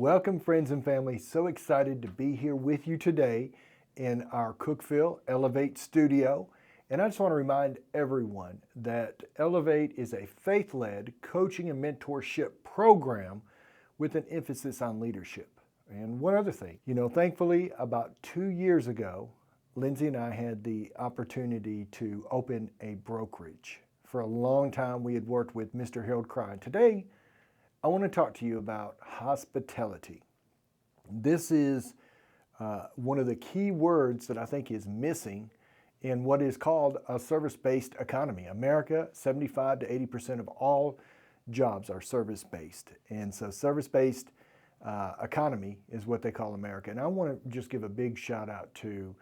Welcome, friends and family. So excited to be here with you today in our Cookeville Elevate studio. And I just want to remind everyone that Elevate is a faith-led coaching and mentorship program with an emphasis on leadership. And one other thing, thankfully about 2 years ago, Lindsay and I had the opportunity to open a brokerage. For a long time, we had worked with Mr. Harold Cry. Today, I want to talk to you about hospitality. This is one of the key words that I think is missing in what is called a service-based economy. America, 75 to 80% of all jobs are service-based. And so service-based economy is what they call America. And I want to just give a big shout out to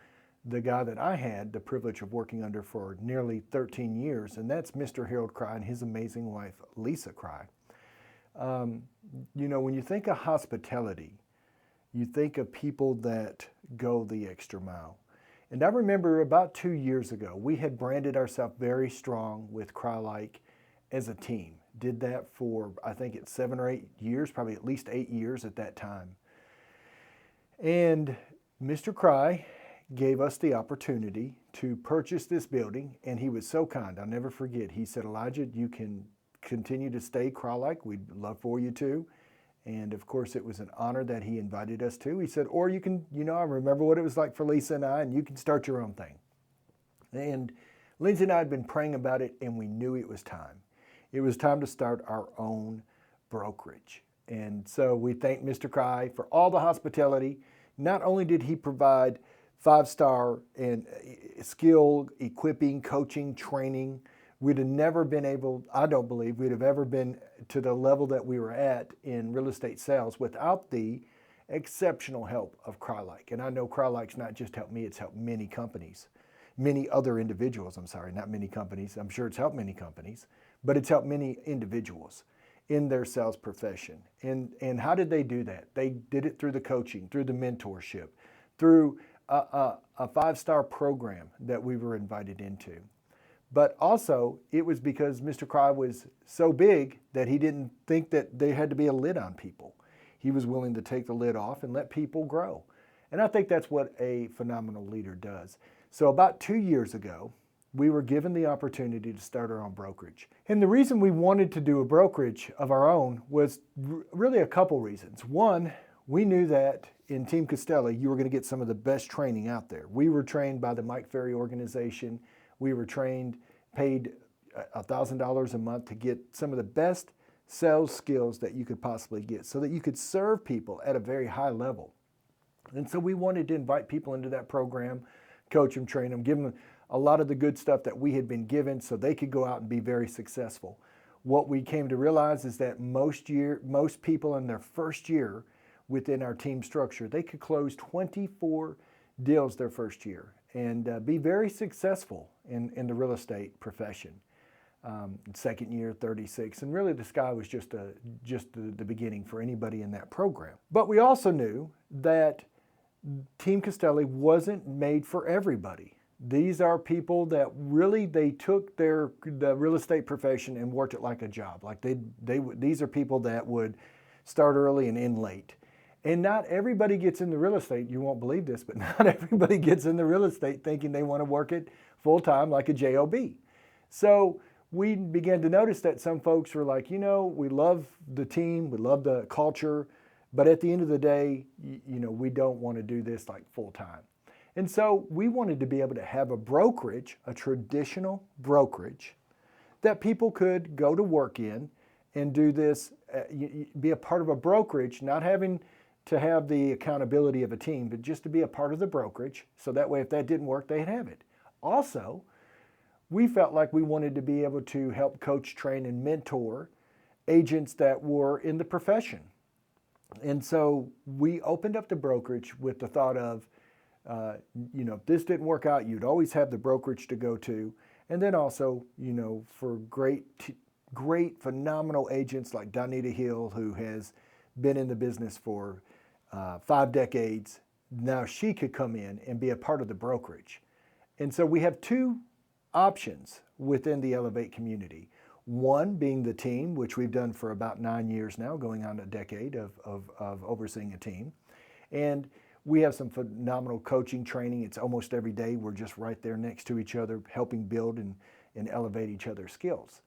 the guy that I had the privilege of working under for nearly 13 years, and that's Mr. Harold Cry and his amazing wife, Lisa Cry. When you think of hospitality, you think of people that go the extra mile. And I remember about 2 years ago, we had branded ourselves very strong with Cry-like as a team. Did that for, I think it's 7 or 8 years, probably at least 8 years at that time. And Mr. Cry gave us the opportunity to purchase this building, and he was so kind. I'll never forget. He said, Elijah, you can continue to stay Cry-like. We'd love for you to. And of course, it was an honor that he invited us to. He said, or you can, I remember what it was like for Lisa and I, and you can start your own thing. And Lindsay and I had been praying about it, and we knew it was time. It was time to start our own brokerage. And so we thank Mr. Cry for all the hospitality. Not only did he provide 5-star and skill, equipping, coaching, training, we'd have never been able, I don't believe we'd have ever been to the level that we were at in real estate sales without the exceptional help of Cry-like. And I know Cry-like's not just helped me, it's helped many companies, many other individuals, not many companies. I'm sure it's helped many companies, but it's helped many individuals in their sales profession. And how did they do that? They did it through the coaching, through the mentorship, through a 5-star program that we were invited into. But also, it was because Mr. Cry was so big that he didn't think that there had to be a lid on people. He was willing to take the lid off and let people grow. And I think that's what a phenomenal leader does. So about 2 years ago, we were given the opportunity to start our own brokerage. And the reason we wanted to do a brokerage of our own was really a couple reasons. One, we knew that in Team Castelli, you were going to get some of the best training out there. We were trained by the Mike Ferry organization. We were trained, paid $1,000 a month to get some of the best sales skills that you could possibly get so that you could serve people at a very high level. And so we wanted to invite people into that program, coach them, train them, give them a lot of the good stuff that we had been given so they could go out and be very successful. What we came to realize is that most people in their first year within our team structure, they could close 24 deals their first year and be very successful in the real estate profession. Second year, 36, and really the sky was just the beginning for anybody in that program. But we also knew that Team Castelli wasn't made for everybody. These are people that really, they took the real estate profession and worked it like a job. Like these are people that would start early and end late. And not everybody gets into real estate, you won't believe this, but not everybody gets into real estate thinking they want to work it full-time like a job. So we began to notice that some folks were like, we love the team, we love the culture, but at the end of the day, we don't want to do this like full-time. And so we wanted to be able to have a brokerage, a traditional brokerage, that people could go to work in and do this, be a part of a brokerage, not having to have the accountability of a team, but just to be a part of the brokerage, so that way if that didn't work, they'd have it. Also, we felt like we wanted to be able to help coach, train, and mentor agents that were in the profession. And so we opened up the brokerage with the thought of, if this didn't work out, you'd always have the brokerage to go to. And then also, for great, phenomenal agents like Donita Hill, who has been in the business for 5 decades, now she could come in and be a part of the brokerage. And so we have 2 options within the Elevate community. One being the team, which we've done for about 9 years now, going on a decade of overseeing a team. And we have some phenomenal coaching training. It's almost every day. We're just right there next to each other, helping build and elevate each other's skills.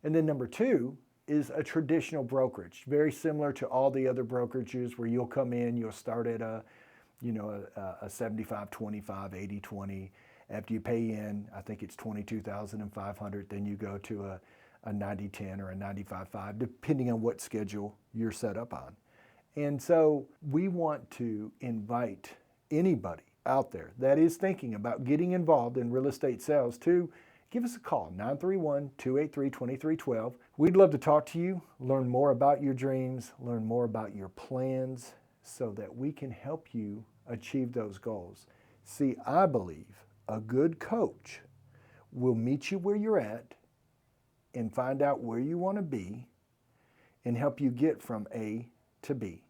And then number two is a traditional brokerage, very similar to all the other brokerages where you'll come in, you'll start at a 75-25, 80-20. After you pay in, I think it's $22,500, then you go to a 90-10 or a 95-5, depending on what schedule you're set up on. And so we want to invite anybody out there that is thinking about getting involved in real estate sales to give us a call, 931-283-2312. We'd love to talk to you, learn more about your dreams, learn more about your plans so that we can help you achieve those goals. See, I believe a good coach will meet you where you're at and find out where you want to be and help you get from A to B.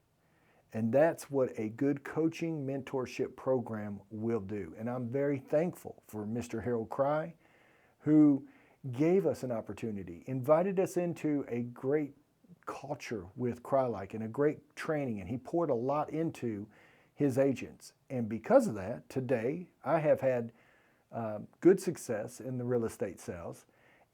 And that's what a good coaching mentorship program will do. And I'm very thankful for Mr. Harold Cry, who gave us an opportunity, invited us into a great culture with Crylike and a great training, and he poured a lot into his agents. And because of that, today I have had good success in the real estate sales,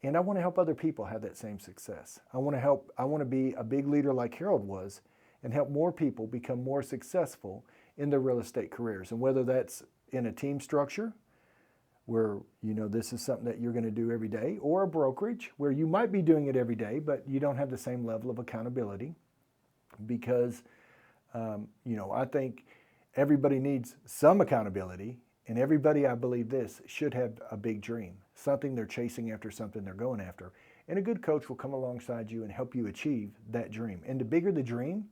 and I want to help other people have that same success. I want to be a big leader like Harold was and help more people become more successful in their real estate careers. And whether that's in a team structure, where this is something that you're going to do every day, or a brokerage where you might be doing it every day, but you don't have the same level of accountability, because I think everybody needs some accountability, and everybody, I believe this, should have a big dream, something they're chasing after, something they're going after. And a good coach will come alongside you and help you achieve that dream. And the bigger the dream,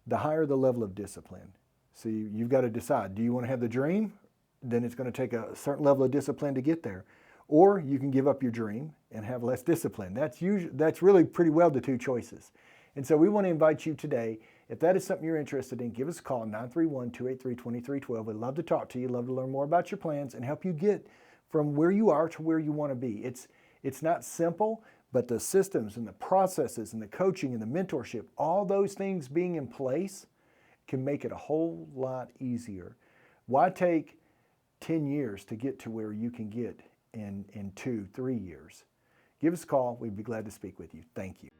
the higher the level of discipline. So you've got to decide, do you want to have the dream? Then it's going to take a certain level of discipline to get there. Or you can give up your dream and have less discipline. That's really pretty well the two choices. And so we want to invite you today, if that is something you're interested in, give us a call, 931-283-2312. We'd love to talk to you, love to learn more about your plans and help you get from where you are to where you want to be. It's not simple, but the systems and the processes and the coaching and the mentorship, all those things being in place can make it a whole lot easier. Why take 10 years to get to where you can get in 2-3 years? Give us a call. We'd be glad to speak with you. Thank you.